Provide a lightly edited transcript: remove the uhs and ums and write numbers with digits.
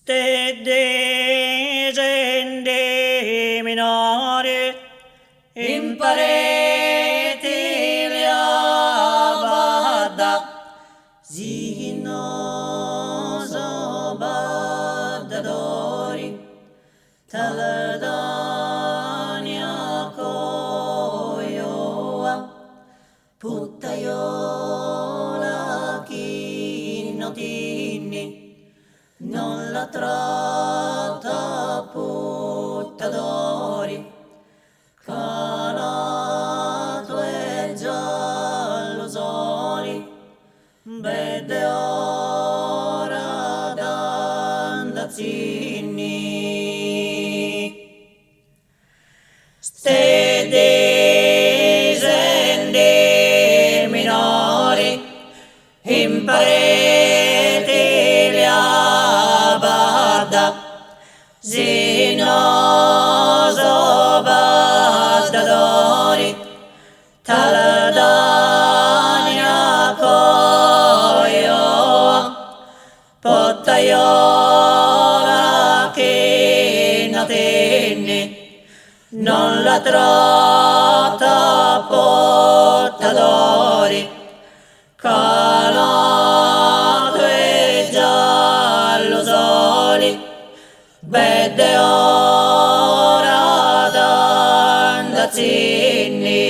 Ste descende minore imparete le abada zinoso badadori taladania koyoa puttaiola chinotini non la tratta puttadori calato e giallo soli vede ora d'andazzini ste descende minori imparete le abada zinoso badadori taladania koyoa pottaiola che natenne non la tratta pottadori calato e giallo soli vede ora d'andazzini